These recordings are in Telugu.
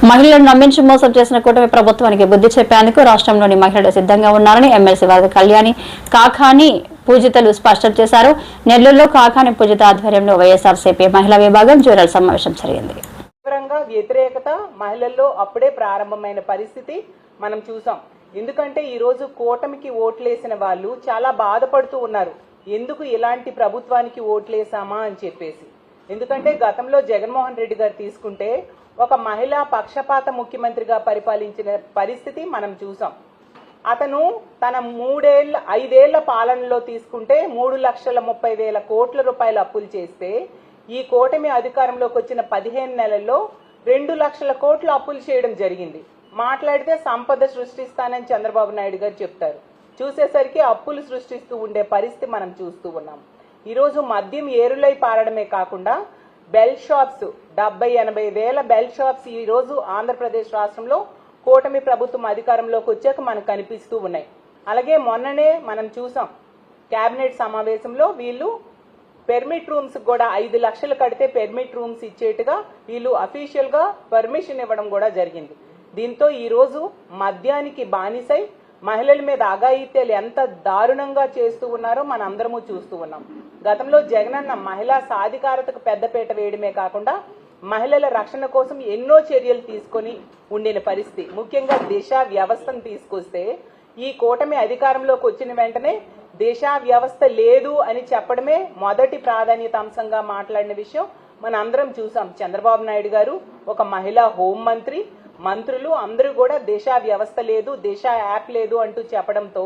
మహిళలను నమ్మించి మోసం చేసిన కూటమి ప్రభుత్వానికి బుద్ధి చెప్పేందుకు రాష్ట్రంలోని మహిళలు సిద్ధంగా ఉన్నారని ఎమ్మెల్సీ వరద కళ్యాణి కాకాని పూజితలు స్పష్టం చేశారు. నెల్లూరులో కాకాని పూజిత ఆధ్వర్యంలో వైఎస్ఆర్సీపీ మహిళా విభాగం జ్యూరల్ సమావేశం జరిగింది. వ్యతిరేకత మహిళల్లో అప్పుడే ప్రారంభమైన పరిస్థితి మనం చూసాం. ఎందుకంటే ఈ రోజు కూటమికి ఓట్లేసిన వాళ్ళు చాలా బాధపడుతూ ఉన్నారు. ఎందుకు ఇలాంటి ప్రభుత్వానికి ఓట్లేసామా అని చెప్పేసి. ఎందుకంటే గతంలో జగన్మోహన్ రెడ్డి గారు తీసుకుంటే ఒక మహిళా పక్షపాత ముఖ్యమంత్రిగా పరిపాలించిన పరిస్థితి మనం చూసాం. అతను తన 5 ఏళ్ల పాలనలో తీసుకుంటే 3,30,000 కోట్ల రూపాయలు అప్పులు చేస్తే ఈ కూటమి అధికారంలోకి వచ్చిన 15 నెలల్లో 2 లక్షల కోట్లు అప్పులు చేయడం జరిగింది. మాట్లాడితే సంపద సృష్టిస్తానని చంద్రబాబు నాయుడు గారు చెప్తారు. చూసేసరికి అప్పులు సృష్టిస్తూ ఉండే పరిస్థితి మనం చూస్తూ ఉన్నాం. ఈరోజు మద్యం ఏరులై పారడమే కాకుండా బెల్ షాప్స్ 70-80 వేల బెల్ షాప్స్ ఈ రోజు ఆంధ్రప్రదేశ్ రాష్ట్రంలో కూటమి ప్రభుత్వం అధికారంలోకి వచ్చాక మనకు కనిపిస్తూ ఉన్నాయి. అలాగే మొన్ననే మనం చూసాం కేబినెట్ సమావేశంలో వీళ్ళు పెర్మిట్ రూమ్స్ కూడా 5 లక్షలు కడితే పెర్మిట్ రూమ్స్ ఇచ్చేట్టుగా వీళ్ళు అఫీషియల్ గా పర్మిషన్ ఇవ్వడం కూడా జరిగింది. దీంతో ఈ రోజు మద్యానికి బానిసై మహిళల మీద అఘాయిత్యాలు ఎంత దారుణంగా చేస్తూ ఉన్నారో మన అందరము చూస్తూ ఉన్నాం. గతంలో జగనన్న మహిళా సాధికారతకు పెద్దపీట వేయడమే కాకుండా మహిళల రక్షణ కోసం ఎన్నో చర్యలు తీసుకొని ఉండిన పరిస్థితి. ముఖ్యంగా దిశ వ్యవస్థను తీసుకొస్తే ఈ కూటమి అధికారంలోకి వచ్చిన వెంటనే దిశ వ్యవస్థ లేదు అని చెప్పడమే మొదటి ప్రాధాన్యత అంశంగా మాట్లాడిన విషయం మన అందరం చూసాం. చంద్రబాబు నాయుడు గారు ఒక మహిళా హోంమంత్రి, మంత్రులు అందరూ కూడా దిశ వ్యవస్థ లేదు, దిశ యాప్ లేదు అంటూ చెప్పడంతో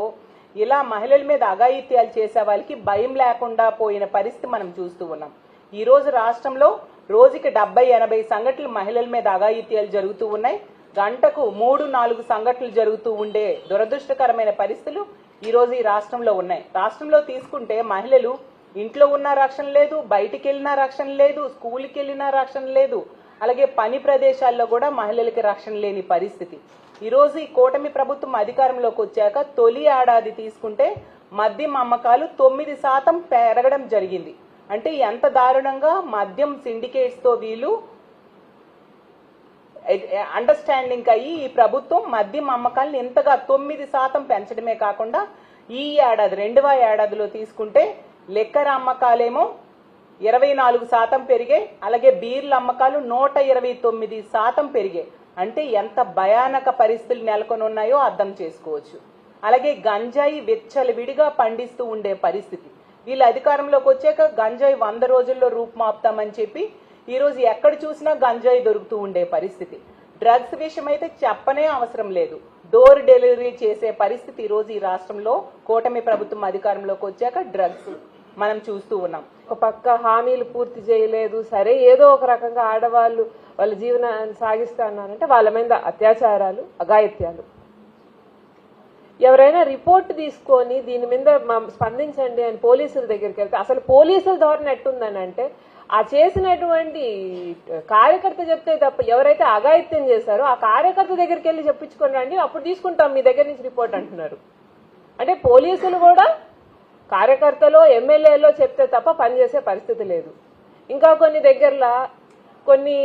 ఇలా మహిళల మీద అఘాయిత్యాలు చేసే వాళ్ళకి భయం లేకుండా పోయిన పరిస్థితి మనం చూస్తూ ఉన్నాం. ఈ రోజు రాష్ట్రంలో రోజుకి 70-80 సంఘటనలు మహిళల మీద అఘాయిత్యాలు జరుగుతూ ఉన్నాయి. గంటకు 3-4 సంఘటనలు జరుగుతూ ఉండే దురదృష్టకరమైన పరిస్థితులు ఈ రోజు ఈ రాష్ట్రంలో ఉన్నాయి. రాష్ట్రంలో తీసుకుంటే మహిళలు ఇంట్లో ఉన్న రక్షణ లేదు, బయటికి వెళ్ళినా రక్షణ లేదు, స్కూల్కి వెళ్ళినా రక్షణ లేదు, అలాగే పని ప్రదేశాల్లో కూడా మహిళలకి రక్షణ లేని పరిస్థితి. ఈ రోజు ఈ కూటమి ప్రభుత్వం అధికారంలోకి వచ్చాక తొలి ఏడాది తీసుకుంటే మద్యం అమ్మకాలు 9% పెరగడం జరిగింది. అంటే ఎంత దారుణంగా మద్యం సిండికేట్స్ తో వీళ్ళు అండర్స్టాండింగ్ అయ్యి ఈ ప్రభుత్వం మద్యం అమ్మకాలను ఎంతగా 9% పెంచడమే కాకుండా ఈ ఏడాది 2వ ఏడాదిలో తీసుకుంటే లెక్కర అమ్మకాలేమో 24% పెరిగాయి. అలాగే బీర్ల అమ్మకాలు 129% పెరిగాయి. అంటే ఎంత భయానక పరిస్థితులు నెలకొని ఉన్నాయో అర్థం చేసుకోవచ్చు. అలాగే గంజాయి విచ్చలవిడిగా పండిస్తూ ఉండే పరిస్థితి. వీళ్ళు అధికారంలోకి వచ్చాక గంజాయి 100 రోజుల్లో రూపుమాపుతామని చెప్పి ఈ రోజు ఎక్కడ చూసినా గంజాయి దొరుకుతూ ఉండే పరిస్థితి. డ్రగ్స్ విషయం అయితే చెప్పనే అవసరం లేదు. డోర్ డెలివరీ చేసే పరిస్థితి ఈ రోజు ఈ రాష్ట్రంలో కూటమి ప్రభుత్వం అధికారంలోకి వచ్చాక డ్రగ్స్ మనం చూస్తూ ఉన్నాం. ఒక పక్క హామీలు పూర్తి చేయలేదు, సరే ఏదో ఒక రకంగా ఆడవాళ్ళు వాళ్ళ జీవనాన్ని సాగిస్తా అన్నారంటే వాళ్ళ మీద అత్యాచారాలు, అఘాయిత్యాలు. ఎవరైనా రిపోర్ట్ తీసుకొని దీని మీద స్పందించండి అని పోలీసుల దగ్గరికి వెళ్తే అసలు పోలీసుల ధోరణి ఎట్టుందని అంటే ఆ చేసినటువంటి కార్యకర్త చెప్తే తప్ప ఎవరైతే అఘాయిత్యం చేశారో ఆ కార్యకర్త దగ్గరికి వెళ్ళి చెప్పించుకొని రండి, అప్పుడు తీసుకుంటాం మీ దగ్గర నుంచి రిపోర్ట్ అంటున్నారు. అంటే పోలీసులు కూడా కార్యకర్తలో ఎమ్మెల్యేలో చెప్తే తప్ప పనిచేసే పరిస్థితి లేదు. ఇంకా కొన్ని దగ్గరలో కొన్ని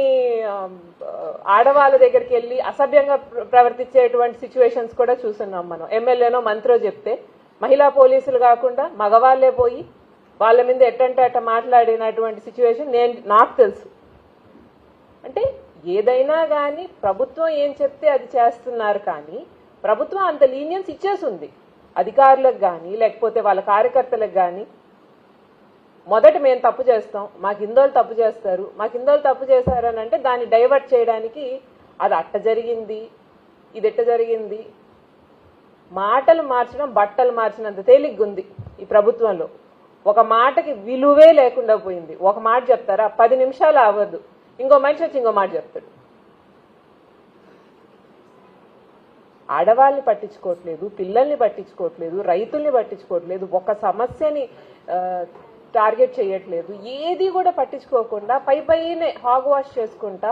ఆడవాళ్ళ దగ్గరికి వెళ్ళి అసభ్యంగా ప్రవర్తించేటువంటి సిచ్యువేషన్స్ కూడా చూస్తున్నాం మనం. ఎమ్మెల్యేనో మంత్రో చెప్తే మహిళా పోలీసులు కాకుండా మగవాళ్లే పోయి వాళ్ళ మీద ఎట్టంటే అట్ట మాట్లాడినటువంటి సిచ్యువేషన్ నాకు తెలుసు. అంటే ఏదైనా కానీ ప్రభుత్వం ఏం చెప్తే అది చేస్తున్నారు, కానీ ప్రభుత్వం అంత లీనియన్స్ ఇచ్చేసింది అధికారులకు కానీ లేకపోతే వాళ్ళ కార్యకర్తలకు కానీ. మొదట మేము తప్పు చేస్తాం, మాకు ఇందోళ్ళు తప్పు చేస్తారు, మాకు ఇందోళ్ళు తప్పు చేశారని అంటే దాన్ని డైవర్ట్ చేయడానికి అది అట్ట జరిగింది, ఇది ఎట్ట జరిగింది. మాటలు మార్చడం బట్టలు మార్చినంత తేలిగ్గుంది ఈ ప్రభుత్వంలో. ఒక మాటకి విలువే లేకుండా పోయింది. ఒక మాట చెప్తారా 10 నిమిషాలు అవ్వదు, ఇంకో మనిషి వచ్చి ఇంకో మాట చెప్తాడు. ఆడవాళ్ళని పట్టించుకోవట్లేదు, పిల్లల్ని పట్టించుకోవట్లేదు, రైతుల్ని పట్టించుకోవట్లేదు, ఒక సమస్యని టార్గెట్ చేయట్లేదు, ఏది కూడా పట్టించుకోకుండా పైనే హాగ్ వాష్ చేసుకుంటా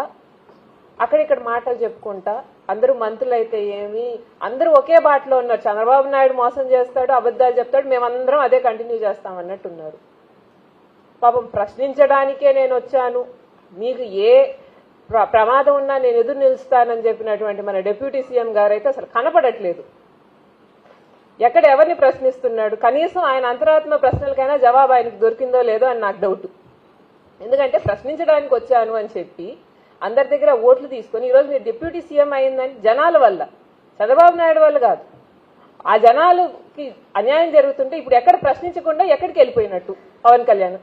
అక్కడిక్కడ మాటలు చెప్పుకుంటా అందరూ మంత్రులైతే ఏమి అందరూ ఒకే బాటలో ఉన్నారు. చంద్రబాబు నాయుడు మోసం చేస్తాడు, అబద్ధాలు చెప్తాడు, మేమందరం అదే కంటిన్యూ చేస్తాం అన్నట్టున్నారు. పాపం ప్రశ్నించడానికే నేను వచ్చాను, మీకు ఏ ప్రమాదం ఉన్నా నేను ఎదురు నిలుస్తానని చెప్పినటువంటి మన డిప్యూటీ సీఎం గారు అయితే అసలు కనపడట్లేదు. ఎక్కడ ఎవరిని ప్రశ్నిస్తున్నాడు? కనీసం ఆయన అంతరాత్మ ప్రశ్నలకైనా జవాబు ఆయనకు దొరికిందో లేదో అని నాకు డౌట్. ఎందుకంటే ప్రశ్నించడానికి వచ్చాను అని చెప్పి అందరి దగ్గర ఓట్లు తీసుకొని ఈరోజు మీరు డిప్యూటీ సీఎం అయిందని జనాల వల్ల, చంద్రబాబు నాయుడు వల్ల కాదు, ఆ జనాలకి అన్యాయం జరుగుతుంటే ఇప్పుడు ఎక్కడ ప్రశ్నించకుండా ఎక్కడికి వెళ్ళిపోయినట్టు పవన్ కళ్యాణ్.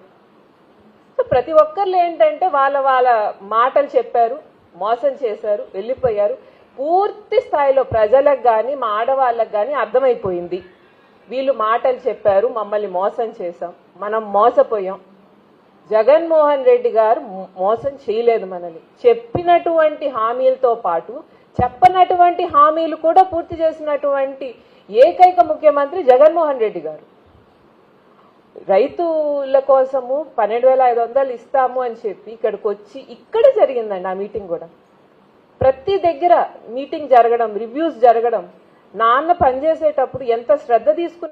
సో ప్రతి ఒక్కళ్ళు ఏంటంటే వాళ్ళ వాళ్ళ మాటలు చెప్పారు, మోసం చేశారు, వెళ్ళిపోయారు. పూర్తి స్థాయిలో ప్రజలకు కానీ మా ఆడవాళ్ళకు కానీ అర్థమైపోయింది, వీళ్ళు మాటలు చెప్పారు, మమ్మల్ని మోసం చేశాం, మనం మోసపోయాం. జగన్మోహన్ రెడ్డి గారు మోసం చేయలేదు మనల్ని. చెప్పినటువంటి హామీలతో పాటు చెప్పనటువంటి హామీలు కూడా పూర్తి చేసినటువంటి ఏకైక ముఖ్యమంత్రి జగన్మోహన్ రెడ్డి గారు. రైతుల కోసము 12,500 ఇస్తాము అని చెప్పి ఇక్కడికి వచ్చి ఇక్కడ జరిగిందండి ఆ మీటింగ్ కూడా. ప్రతి దగ్గర మీటింగ్ జరగడం, రివ్యూస్ జరగడం, నాన్న పనిచేసేటప్పుడు ఎంత శ్రద్ధ తీసుకుని